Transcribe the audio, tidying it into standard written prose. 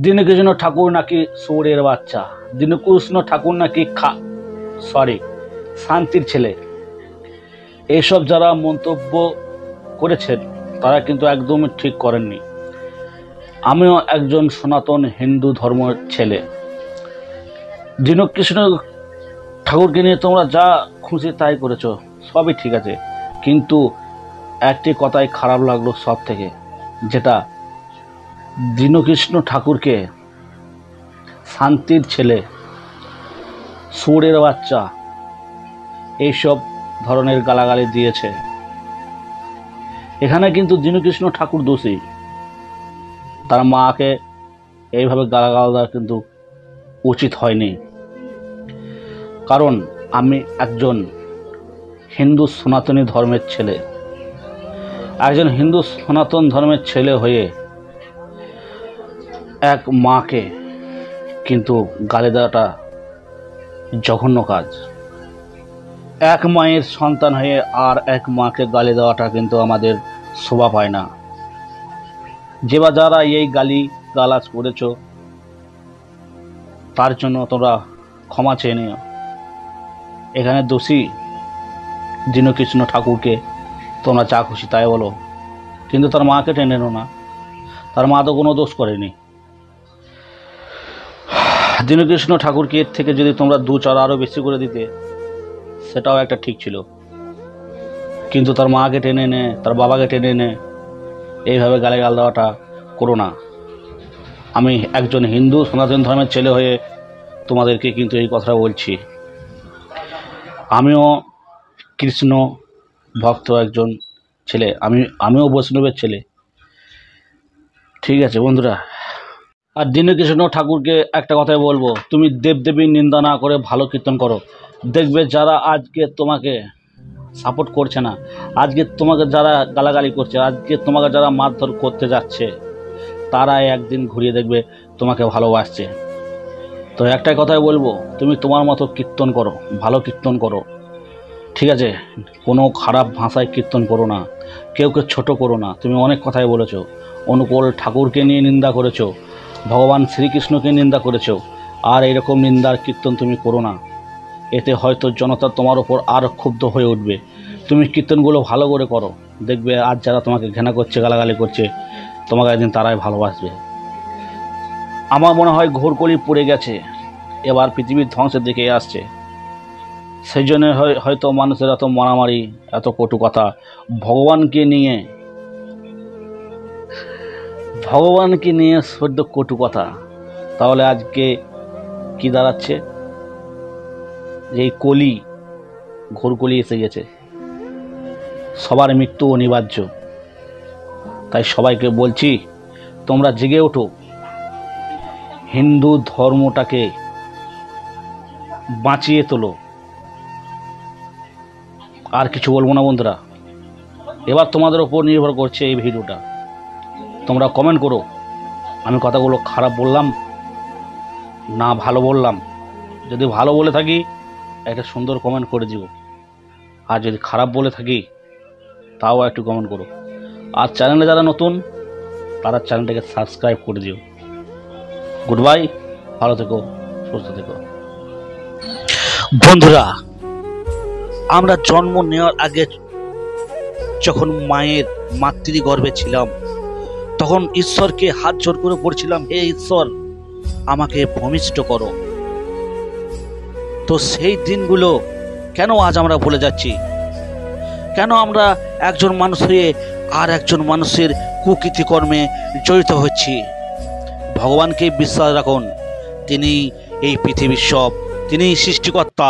দীনকৃষ্ণ ঠাকুর নাকি সুরের বাচ্চা, দীনকৃষ্ণ ঠাকুর নাকি শান্তির ছেলে। এইসব যারা মন্তব্য করেছেন তারা কিন্তু একদমই ঠিক করেননি। আমিও একজন সনাতন হিন্দু ধর্মের ছেলে। দীনকৃষ্ণ ঠাকুরকে নিয়ে তোমরা যা খুশি তাই করেছো, সবই ঠিক আছে, কিন্তু একটি কথাই খারাপ লাগলো সব থেকে, যেটা দীনকৃষ্ণ ঠাকুরকে শান্তির ছেলে, সুরের বাচ্চা, এইসব ধরনের গালাগালি দিয়েছে। এখানে কিন্তু দীনকৃষ্ণ ঠাকুর দোষী। তার মাকে এইভাবে গালাগাল দেওয়া কিন্তু উচিত হয়নি। কারণ আমি একজন হিন্দু সনাতনী ধর্মের ছেলে। একজন হিন্দু সনাতন ধর্মের ছেলে হয়ে এক মাকে কিন্তু গালি দেওয়াটা জঘন্য কাজ। এক মায়ের সন্তান হয়ে আর এক মাকে গালি দেওয়াটা কিন্তু আমাদের শোভা পায় না। যে বা যারা এই গালাজ করেছ তার জন্য তোমরা ক্ষমা চেয়ে নিও। এখানে দোষী দীনকৃষ্ণ ঠাকুরকে তোমরা যা খুশি তাই বলো, কিন্তু তার মাকে টেনে নেও না। তার মা তো কোনো দোষ করেনি। দীনকৃষ্ণ ঠাকুরকে এর থেকে যদি তোমরা 2-4 আরও বেশি করে দিতে, সেটাও একটা ঠিক ছিল, কিন্তু তার মাকে টেনে নে, তার বাবাকে টেনে নে, এইভাবে গালাগাল দেওয়াটা করো না। আমি একজন হিন্দু সনাতন ধর্মের ছেলে হয়ে তোমাদেরকে কিন্তু এই কথাটা বলছি। আমিও কৃষ্ণ ভক্ত একজন ছেলে, আমিও বৈষ্ণবের ছেলে, ঠিক আছে বন্ধুরা। আর দীনকৃষ্ণ ঠাকুরকে একটা কথাই বলবো, তুমি দেবদেবীর নিন্দা না করে ভালো কীর্তন করো। দেখবে যারা আজকে তোমাকে সাপোর্ট করছে না, আজকে তোমাকে যারা গালাগালি করছে, আজকে তোমাকে যারা মারধর করতে যাচ্ছে, তারাই একদিন ঘুরিয়ে দেখবে তোমাকে ভালোবাসছে। তো একটাই কথাই বলবো, তুমি তোমার মতো কীর্তন করো, ভালো কীর্তন করো, ঠিক আছে? কোনো খারাপ ভাষায় কীর্তন করো না, কেউকে ছোট করো না। তুমি অনেক কথাই বলেছো, অনুকূল ঠাকুরকে নিয়ে নিন্দা করেছো, ভগবান শ্রীকৃষ্ণকে নিন্দা করেছো, আর এরকম নিন্দার কীর্তন তুমি করো না। এতে হয়তো জনতা তোমার ওপর আরও ক্ষুব্ধ হয়ে উঠবে। তুমি কীর্তনগুলো ভালো করে করো, দেখবে আজ যারা তোমাকে ঘৃণা করছে, গালাগালি করছে, তোমাকে একদিন তারাই ভালোবাসবে। আমার মনে হয় ঘোরকলি পড়ে গেছে, এবার পৃথিবীর ধ্বংসের দিকে আসছে। সেই জন্য হয়তো মানুষের এত মারামারি, এত কটু কথা ভগবানকে নিয়ে সদ্য কটু কথা। তাহলে আজকে কি দাঁড়াচ্ছে? এই ঘোরকলি এসে গেছে, সবার মৃত্যু অনিবার্য। তাই সবাইকে বলছি, তোমরা জেগে ওঠো, হিন্দু ধর্মটাকে বাঁচিয়ে তোলো। আর কিছু বলবো না বন্ধুরা, এবার তোমাদের ওপর নির্ভর করছে এই ভিডিওটা। তোমরা কমেন্ট করো, আমি কথাগুলো খারাপ বললাম না ভালো বললাম। যদি ভালো বলে থাকি একটা সুন্দর কমেন্ট করে দিও, আর যদি খারাপ বলে থাকি তাও একটু কমেন্ট করো। আর চ্যানেলে যারা নতুন তারা চ্যানেলটাকে সাবস্ক্রাইব করে দিও। গুড বাই, ভালো থেকো, সুস্থ থেকো বন্ধুরা। আমরা জন্ম নেওয়ার আগে যখন মায়ের মাতৃগর্ভে ছিলাম, তখন ঈশ্বরকে হাত জোর করে পড়ছিলাম, হে ঈশ্বর আমাকে ভূমিষ্ঠ করো। তো সেই দিনগুলো কেন আজ আমরা ভুলে যাচ্ছি? কেন আমরা একজন মানুষ হয়ে আর একজন মানুষের কুকৃতিকর্মে জড়িত হচ্ছি? ভগবানকে বিশ্বাস রাখুন, তিনি এই পৃথিবীর সব, তিনি সৃষ্টিকর্তা।